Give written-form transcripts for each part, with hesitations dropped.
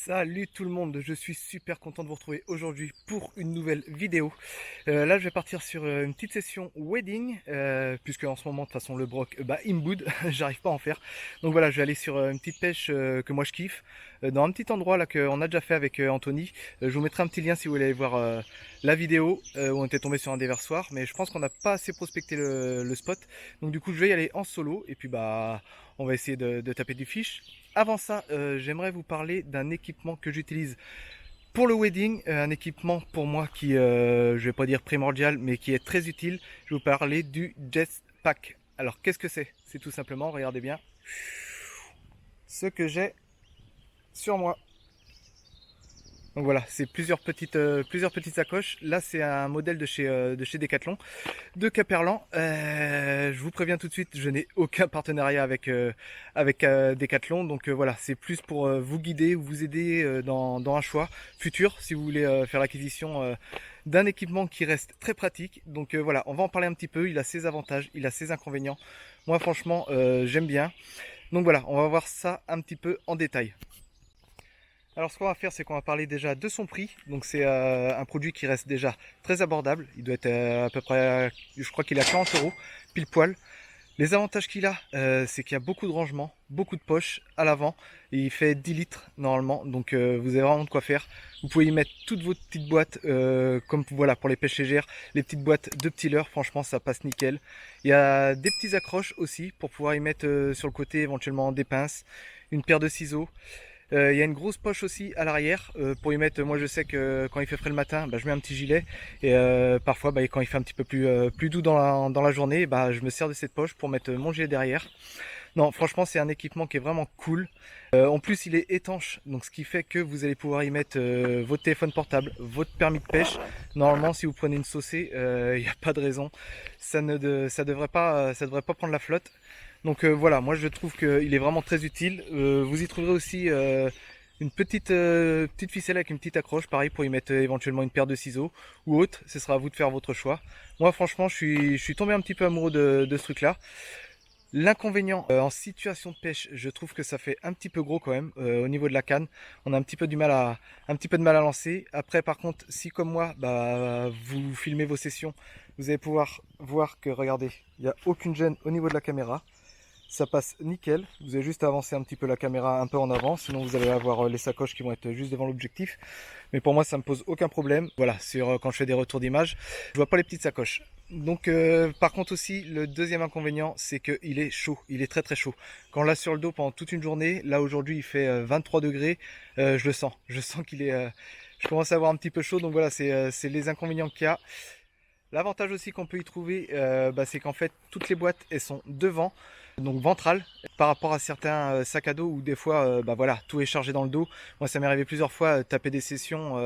Salut tout le monde, je suis super content de vous retrouver aujourd'hui pour une nouvelle vidéo. Là je vais partir sur une petite session wedding, puisque en ce moment de toute façon le broc il me boude, j'arrive pas à en faire. Donc voilà, je vais aller sur une petite pêche que moi je kiffe, dans un petit endroit là qu'on a déjà fait avec Anthony. Je vous mettrai un petit lien si vous voulez aller voir la vidéo où on était tombé sur un déversoir, mais je pense qu'on n'a pas assez prospecté le spot. Donc du coup je vais y aller en solo et puis on va essayer de taper du fish. Avant ça, j'aimerais vous parler d'un équipement que j'utilise pour le wedding, un équipement pour moi qui, je vais pas dire primordial, mais qui est très utile. Je vais vous parler du Jetpack. Alors qu'est-ce que c'est? C'est tout simplement, regardez bien, ce que j'ai sur moi. Donc voilà, c'est plusieurs petites sacoches. Là, c'est un modèle de chez Decathlon, de Caperlan. Je vous préviens tout de suite, je n'ai aucun partenariat avec Decathlon. Donc voilà, c'est plus pour vous guider ou vous aider dans un choix futur si vous voulez faire l'acquisition d'un équipement qui reste très pratique. Donc voilà, on va en parler un petit peu. Il a ses avantages, il a ses inconvénients. Moi, franchement, j'aime bien. Donc voilà, on va voir ça un petit peu en détail. Alors ce qu'on va faire, c'est qu'on va parler déjà de son prix. Donc c'est un produit qui reste déjà très abordable. Il doit être à peu près, je crois qu'il est à 40 euros, pile poil. Les avantages qu'il a, c'est qu'il y a beaucoup de rangements, beaucoup de poches à l'avant. Et il fait 10 litres normalement, donc vous avez vraiment de quoi faire. Vous pouvez y mettre toutes vos petites boîtes, comme voilà pour les pêches légères, les petites boîtes de petits leurres, franchement ça passe nickel. Il y a des petits accroches aussi pour pouvoir y mettre sur le côté éventuellement des pinces, une paire de ciseaux. Il y a une grosse poche aussi à l'arrière pour y mettre. Moi je sais que quand il fait frais le matin, je mets un petit gilet et parfois quand il fait un petit peu plus doux dans la journée, je me sers de cette poche pour mettre mon gilet derrière. Non, franchement c'est un équipement qui est vraiment cool. En plus il est étanche, donc ce qui fait que vous allez pouvoir y mettre votre téléphone portable, votre permis de pêche. Normalement si vous prenez une saucée, il n'y a pas de raison, ça devrait pas prendre la flotte. Donc voilà, moi je trouve qu'il est vraiment très utile. Vous y trouverez aussi une petite ficelle avec une petite accroche, pareil pour y mettre éventuellement une paire de ciseaux ou autre. Ce sera à vous de faire votre choix. Moi franchement, je suis tombé un petit peu amoureux de ce truc-là. L'inconvénient en situation de pêche, je trouve que ça fait un petit peu gros quand même au niveau de la canne. On a un petit peu de mal à lancer. Après, par contre, si comme moi, vous filmez vos sessions, vous allez pouvoir voir que regardez, il n'y a aucune gêne au niveau de la caméra. Ça passe nickel, vous avez juste à avancer un petit peu la caméra un peu en avant, sinon vous allez avoir les sacoches qui vont être juste devant l'objectif. Mais pour moi ça me pose aucun problème. Voilà, quand je fais des retours d'image, je vois pas les petites sacoches. Donc par contre aussi, le deuxième inconvénient, c'est qu'il est chaud, il est très très chaud. Quand on l'a sur le dos pendant toute une journée, là aujourd'hui il fait 23 degrés, je sens qu'il est... je commence à avoir un petit peu chaud, donc voilà, c'est les inconvénients qu'il y a. L'avantage aussi qu'on peut y trouver, c'est qu'en fait toutes les boîtes elles sont devant, donc ventrales, par rapport à certains sacs à dos où des fois voilà, tout est chargé dans le dos. Moi ça m'est arrivé plusieurs fois taper des sessions,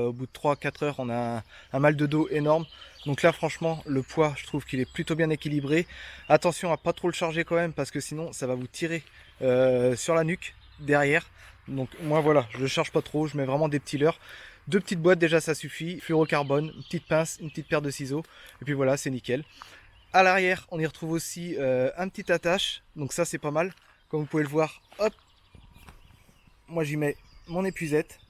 au bout de 3-4 heures on a un mal de dos énorme. Donc là franchement le poids je trouve qu'il est plutôt bien équilibré. Attention à pas trop le charger quand même parce que sinon ça va vous tirer sur la nuque derrière. Donc moi voilà, je ne charge pas trop, je mets vraiment des petits leurres. Deux petites boîtes déjà ça suffit, fluorocarbone, une petite pince, une petite paire de ciseaux, et puis voilà c'est nickel. À l'arrière on y retrouve aussi un petit attache, donc ça c'est pas mal. Comme vous pouvez le voir, hop, moi j'y mets mon épuisette.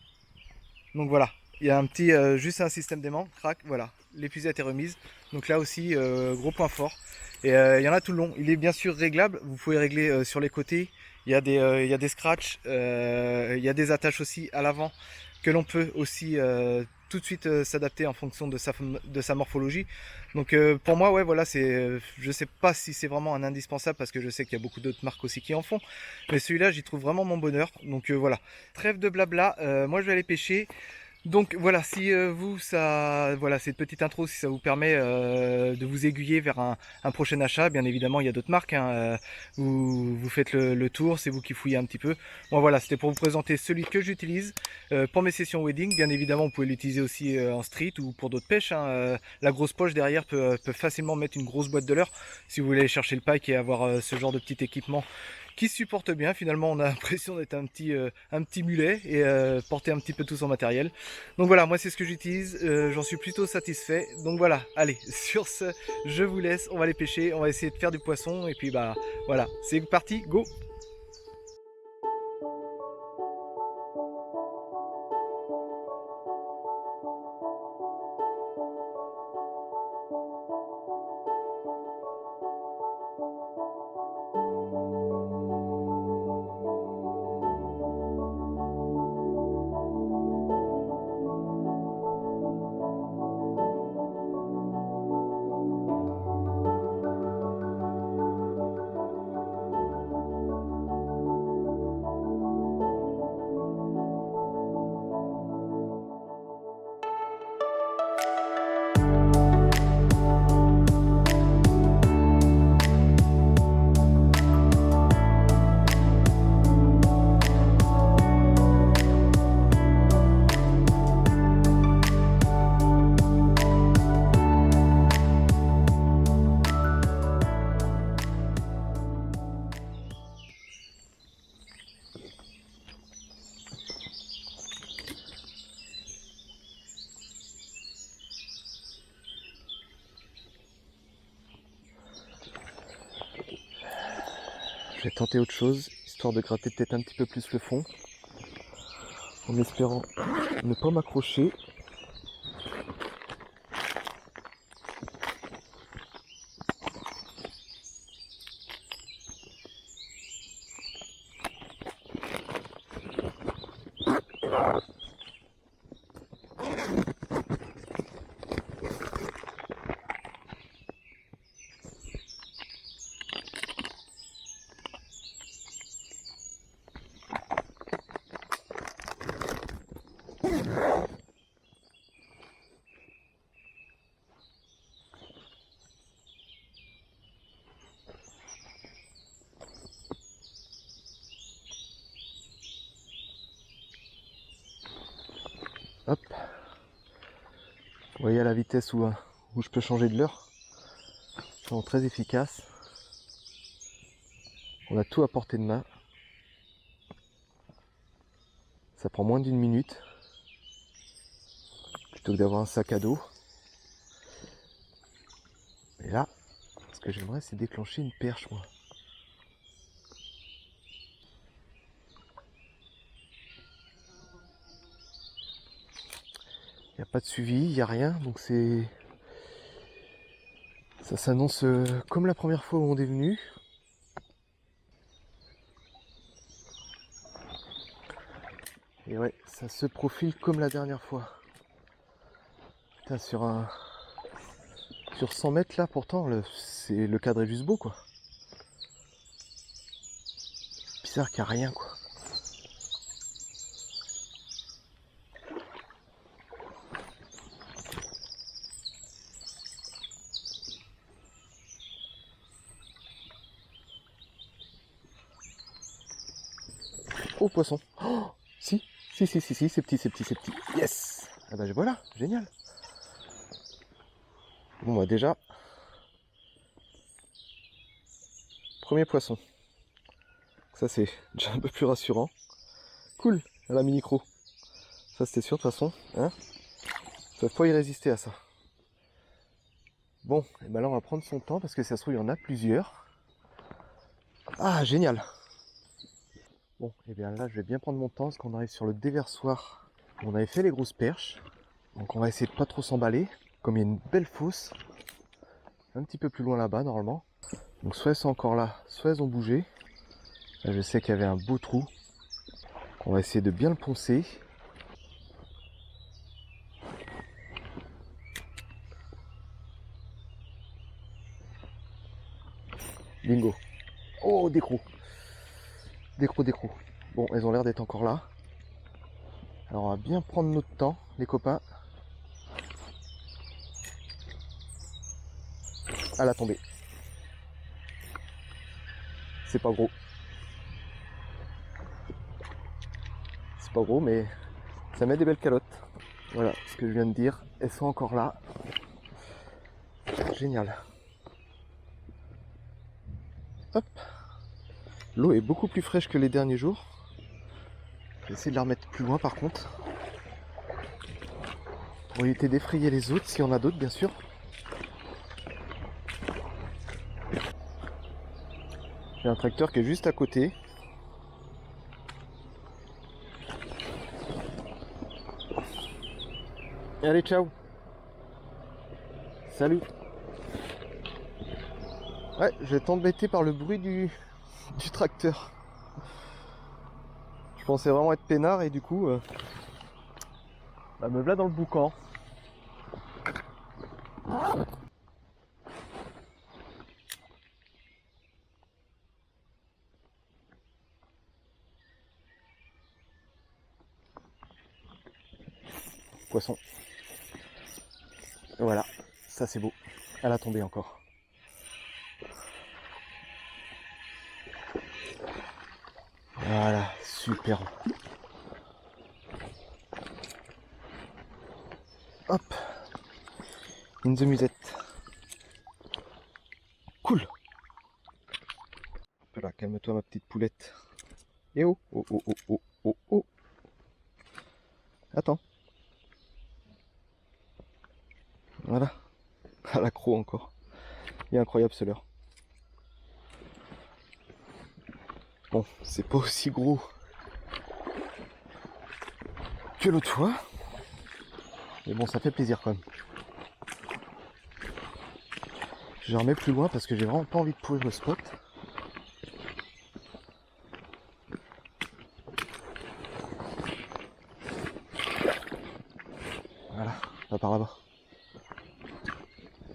Donc voilà, il y a un petit, juste un système d'aimant, crac, voilà, l'épuisette est remise. Donc là aussi gros point fort. Et il y en a tout le long, il est bien sûr réglable, vous pouvez régler sur les côtés. Il y a des scratchs, il y a des attaches aussi à l'avant que l'on peut aussi tout de suite s'adapter en fonction de sa morphologie. Donc pour moi, ouais, voilà, je sais pas si c'est vraiment un indispensable parce que je sais qu'il y a beaucoup d'autres marques aussi qui en font, mais celui-là, j'y trouve vraiment mon bonheur. Donc voilà, trêve de blabla, moi je vais aller pêcher. Donc voilà, si voilà, cette petite intro, si ça vous permet de vous aiguiller vers un prochain achat, bien évidemment, il y a d'autres marques, hein, vous faites le tour, c'est vous qui fouillez un petit peu. Bon voilà, c'était pour vous présenter celui que j'utilise pour mes sessions wedding. Bien évidemment, vous pouvez l'utiliser aussi en street ou pour d'autres pêches, hein. La grosse poche derrière peut facilement mettre une grosse boîte de leurre si vous voulez aller chercher le pike et avoir ce genre de petit équipement qui se supporte bien. Finalement on a l'impression d'être un petit mulet et porter un petit peu tout son matériel. Donc voilà, moi c'est ce que j'utilise, j'en suis plutôt satisfait. Donc voilà, allez, sur ce, je vous laisse, on va aller pêcher, on va essayer de faire du poisson et puis voilà, c'est parti, go! tenter autre chose, histoire de gratter peut-être un petit peu plus le fond, en espérant ne pas m'accrocher. Hop. Vous voyez à la vitesse où je peux changer de l'heure. C'est vraiment très efficace. On a tout à portée de main. Ça prend moins d'1 minute. Plutôt que d'avoir un sac à dos. Et là, ce que j'aimerais, c'est déclencher une perche, moi. Il n'y a pas de suivi, il n'y a rien, donc c'est... Ça s'annonce comme la première fois où on est venu. Et ouais, ça se profile comme la dernière fois. Putain, sur 100 mètres là, pourtant, le cadre est juste beau, quoi. Bizarre qu'il n'y a rien, quoi. Oh, poisson. Oh, si, c'est petit, c'est petit, c'est petit. Yes. Ah bah voilà, génial. Bon bah déjà, premier poisson. Ça c'est déjà un peu plus rassurant. Cool, à la mini-cro. Ça c'était sûr de toute façon. Hein, ça faut y résister à ça. Bon, et ben là on va prendre son temps parce que ça se trouve il y en a plusieurs. Ah génial. Bon, et bien là je vais bien prendre mon temps parce qu'on arrive sur le déversoir. On avait fait les grosses perches. Donc on va essayer de pas trop s'emballer. Comme il y a une belle fosse. Un petit peu plus loin là-bas normalement. Donc soit elles sont encore là, soit elles ont bougé. Là je sais qu'il y avait un beau trou. On va essayer de bien le poncer. Bingo. Oh, d'écrou. D'écrou. Bon, elles ont l'air d'être encore là. Alors on va bien prendre notre temps, les copains. À la tombée. C'est pas gros. C'est pas gros, mais ça met des belles calottes. Voilà ce que je viens de dire. Elles sont encore là. Génial. Hop. L'eau est beaucoup plus fraîche que les derniers jours. Je vais essayer de la remettre plus loin par contre. Pour éviter d'effrayer les autres, s'il y en a d'autres bien sûr. J'ai un tracteur qui est juste à côté. Allez, ciao. Salut. Ouais, je vais t'embêter par le bruit du tracteur. Je pensais vraiment être peinard et du coup, bah, me voilà dans le boucan. Poisson. Voilà, ça c'est beau. Elle a tombé encore. Voilà, super. Hop. In the musette. Cool. Voilà, calme-toi ma petite poulette. Et oh, oh, oh, oh, oh, oh, oh. Attends. Voilà. À l'accro encore. Il est incroyable ce leurre. Bon, c'est pas aussi gros que l'autre fois. Mais bon, ça fait plaisir quand même. Je remets plus loin parce que j'ai vraiment pas envie de pourrir le spot. Voilà, on va par là-bas.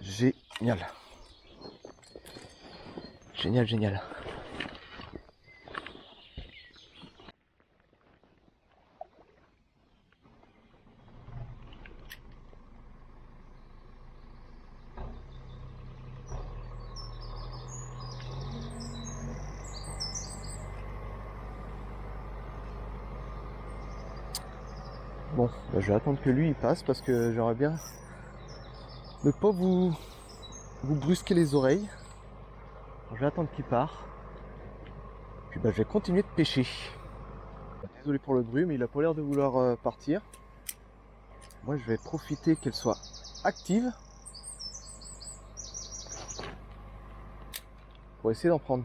Génial. Génial, génial. Bon, bah je vais attendre que lui il passe parce que j'aimerais bien ne pas vous brusquer les oreilles. Je vais attendre qu'il part. Puis bah je vais continuer de pêcher. Désolé pour le bruit, mais il a pas l'air de vouloir partir. Moi je vais profiter qu'elle soit active pour essayer d'en prendre.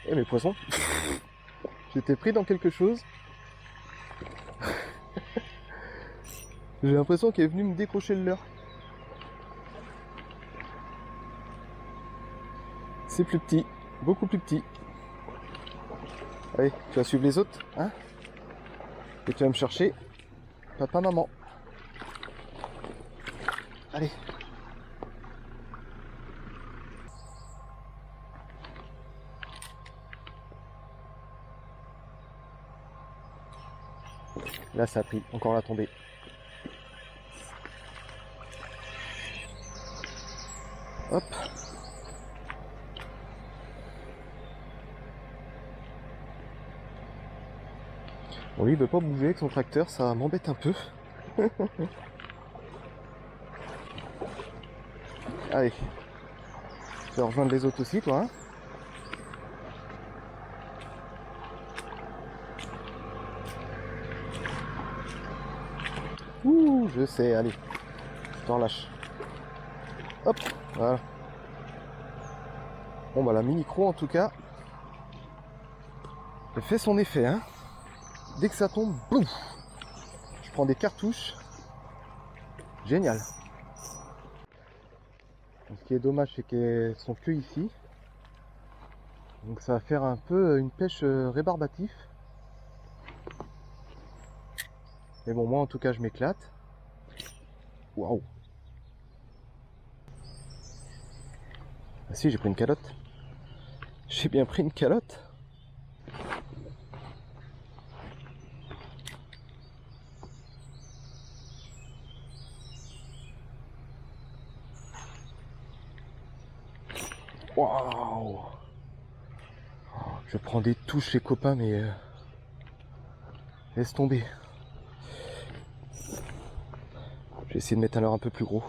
Eh mes poissons, j'étais pris dans quelque chose. J'ai l'impression qu'il est venu me décrocher le leurre. C'est plus petit, beaucoup plus petit. Allez, tu vas suivre les autres, hein? Et tu vas me chercher papa, maman. Allez. Là, ça a pris encore la tombée. Hop. Bon, lui, il veut pas bouger avec son tracteur, ça m'embête un peu. Allez. Tu vas rejoindre les autres aussi, toi, hein? Ouh, je sais, allez. Je t'en lâche. Hop, voilà. Bon, bah, la mini-cro, en tout cas, elle fait son effet, hein. Dès que ça tombe, boum! Je prends des cartouches. Génial. Ce qui est dommage, c'est qu'elles sont que ici. Donc ça va faire un peu une pêche rébarbatif. Mais bon, moi en tout cas, je m'éclate. Waouh! Ah si, j'ai pris une calotte. J'ai bien pris une calotte. Waouh! Je prends des touches les copains, mais laisse tomber. Je vais essayer de mettre un leurre un peu plus gros.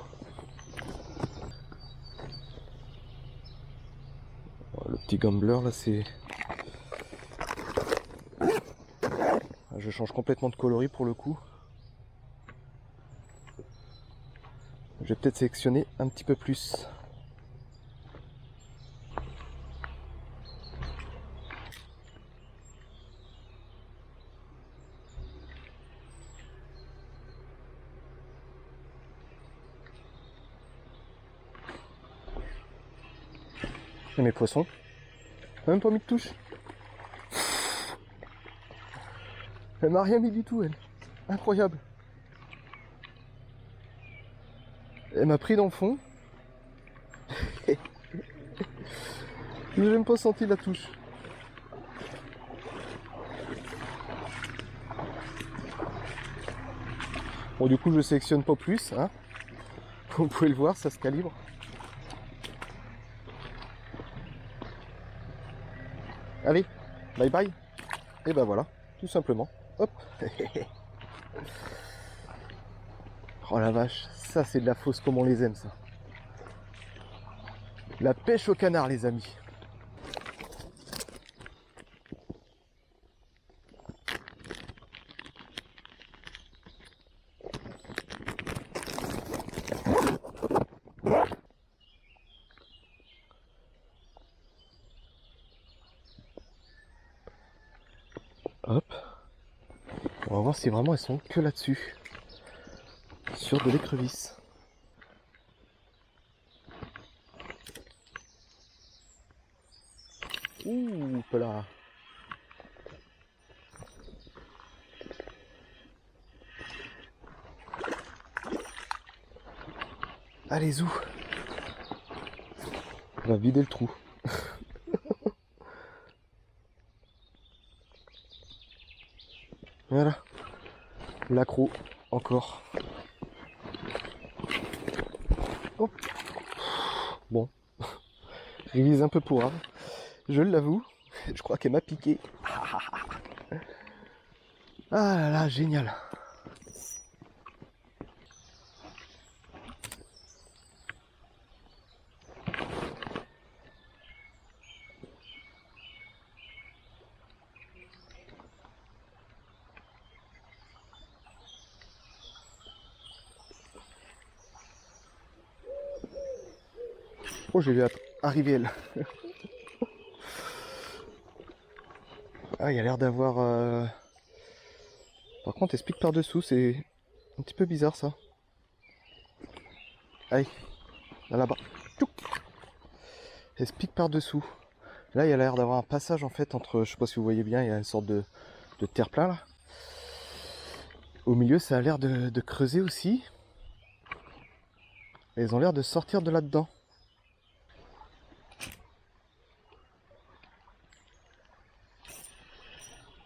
Le petit gambler là, c'est... Je change complètement de coloris pour le coup. Je vais peut-être sélectionner un petit peu plus. Et mes poissons, même pas mis de touche. Elle m'a rien mis du tout, elle. Incroyable. Elle m'a pris dans le fond. J'ai même pas senti la touche. Bon, du coup, je sélectionne pas plus, hein. Vous pouvez le voir, ça se calibre. Allez, bye bye. Et ben voilà, tout simplement. Hop. Oh la vache, ça c'est de la fausse comme on les aime, ça. La pêche au canard, les amis. On va voir si vraiment elles sont que là-dessus. Sur de l'écrevisse. Ouh, là. Allez, zou. On va vider le trou. Voilà. L'accro, encore. Hop. Bon. Révise un peu pour ave. Je l'avoue. Je crois qu'elle m'a piqué. Ah là là, génial. Oh, j'ai vu arriver elle. Ah, il y a l'air d'avoir... Par contre, elle se pique par-dessous, c'est un petit peu bizarre ça. Allez, là-bas. Elle se pique par-dessous. Là, il y a l'air d'avoir un passage en fait entre... Je sais pas si vous voyez bien, il y a une sorte de terre-plein là. Au milieu, ça a l'air de creuser aussi. Et elles ont l'air de sortir de là-dedans.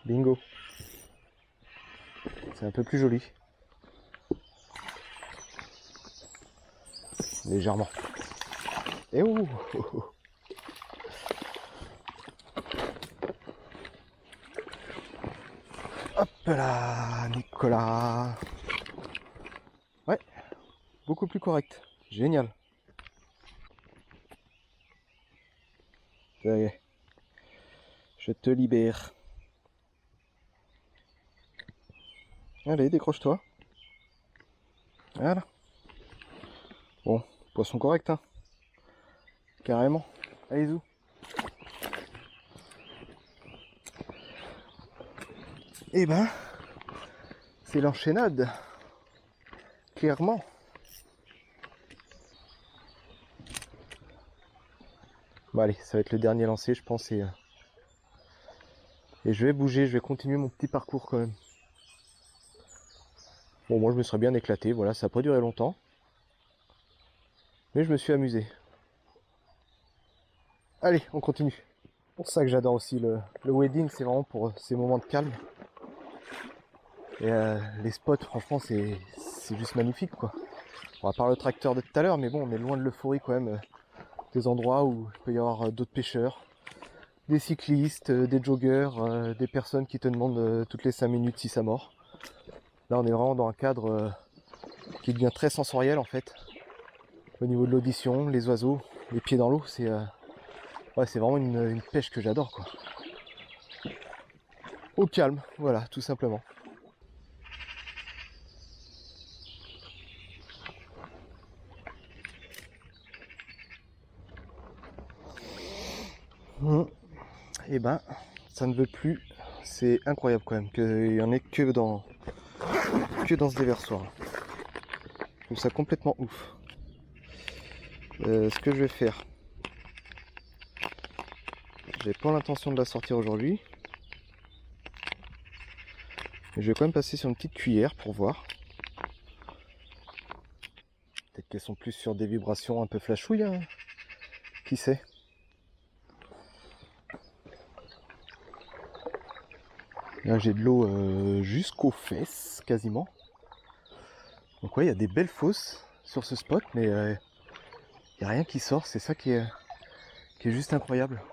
Bingo. C'est un peu plus joli. Légèrement. Et ouh. Hop là, Nicolas. Ouais, beaucoup plus correct. Génial. Ça y est. Je te libère. Allez, décroche-toi. Voilà. Bon, poisson correct, hein. Carrément. Allez, zou. Eh ben, c'est l'enchaînade. Clairement. Bon allez, ça va être le dernier lancé, je pense. Et je vais bouger, je vais continuer mon petit parcours quand même. Bon, moi je me serais bien éclaté, voilà, ça n'a pas duré longtemps. Mais je me suis amusé. Allez, on continue. C'est pour ça que j'adore aussi le wading, c'est vraiment pour ces moments de calme. Et les spots, franchement, c'est juste magnifique, quoi. On va part le tracteur de tout à l'heure, mais bon, on est loin de l'euphorie quand même. Des endroits où il peut y avoir d'autres pêcheurs, des cyclistes, des joggeurs, des personnes qui te demandent toutes les 5 minutes si ça mord. Là, on est vraiment dans un cadre qui devient très sensoriel en fait. Au niveau de l'audition, les oiseaux, les pieds dans l'eau, c'est ouais, c'est vraiment une pêche que j'adore, quoi. Au calme, voilà, tout simplement. Et ben, ça ne veut plus. C'est incroyable quand même qu'il n'y en ait que dans ce déversoir. Je trouve ça complètement ouf. Ce que je vais faire, j'ai pas l'intention de la sortir aujourd'hui. Je vais quand même passer sur une petite cuillère pour voir. Peut-être qu'elles sont plus sur des vibrations un peu flashouilles, hein. Qui sait? Là j'ai de l'eau jusqu'aux fesses quasiment. Donc ouais, il y a des belles fosses sur ce spot, mais il n'y a rien qui sort, c'est ça qui est juste incroyable.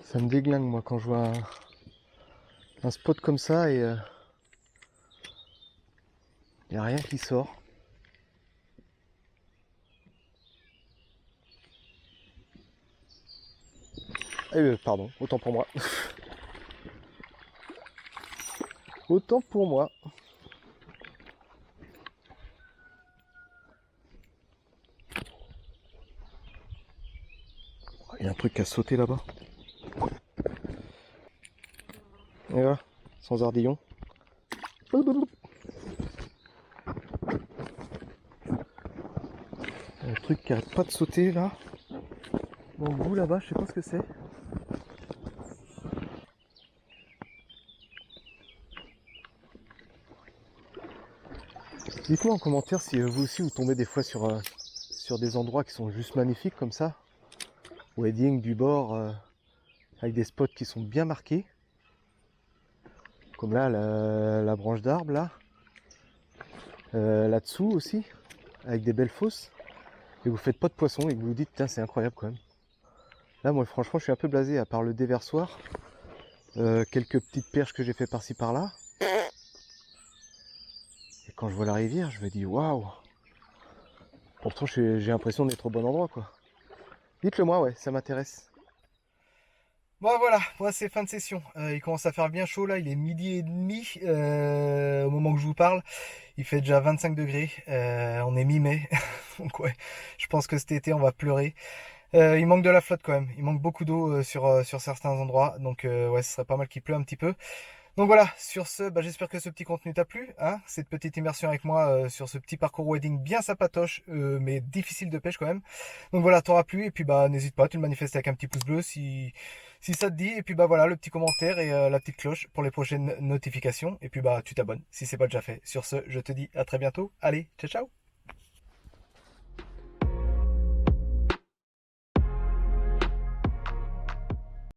Ça me déglingue moi quand je vois un spot comme ça et il n'y a rien qui sort. Pardon, autant pour moi. Autant pour moi. Il y a un truc qui a sauté là-bas. Et voilà, sans ardillon. Un truc qui arrête pas de sauter là. Dans le bout là-bas, je sais pas ce que c'est. Dites-moi en commentaire si vous aussi vous tombez des fois sur des endroits qui sont juste magnifiques comme ça. Wedding du bord avec des spots qui sont bien marqués. Comme là, la branche d'arbre là. Là-dessous aussi, avec des belles fosses. Et vous faites pas de poisson et que vous vous dites, tiens, c'est incroyable quand même. Là, moi, franchement, je suis un peu blasé, à part le déversoir. Quelques petites perches que j'ai fait par-ci par-là. Et quand je vois la rivière, je me dis, waouh! Pourtant, j'ai l'impression d'être au bon endroit, quoi. Dites-le moi, ouais, ça m'intéresse. Bon voilà, moi c'est fin de session. Il commence à faire bien chaud là, il est 12h30 au moment que je vous parle. Il fait déjà 25 degrés, on est mi-mai, donc ouais, je pense que cet été on va pleurer. Il manque de la flotte quand même, il manque beaucoup d'eau sur certains endroits, donc ouais, ce serait pas mal qu'il pleut un petit peu. Donc voilà, sur ce, bah, j'espère que ce petit contenu t'a plu, hein, cette petite immersion avec moi sur ce petit parcours wedding bien sympatoche, mais difficile de pêche quand même. Donc voilà, t'auras plu, et puis bah n'hésite pas, tu le manifestes avec un petit pouce bleu si ça te dit, et puis bah voilà, le petit commentaire et la petite cloche pour les prochaines notifications, et puis bah tu t'abonnes si c'est pas déjà fait. Sur ce, je te dis à très bientôt, allez, ciao ciao.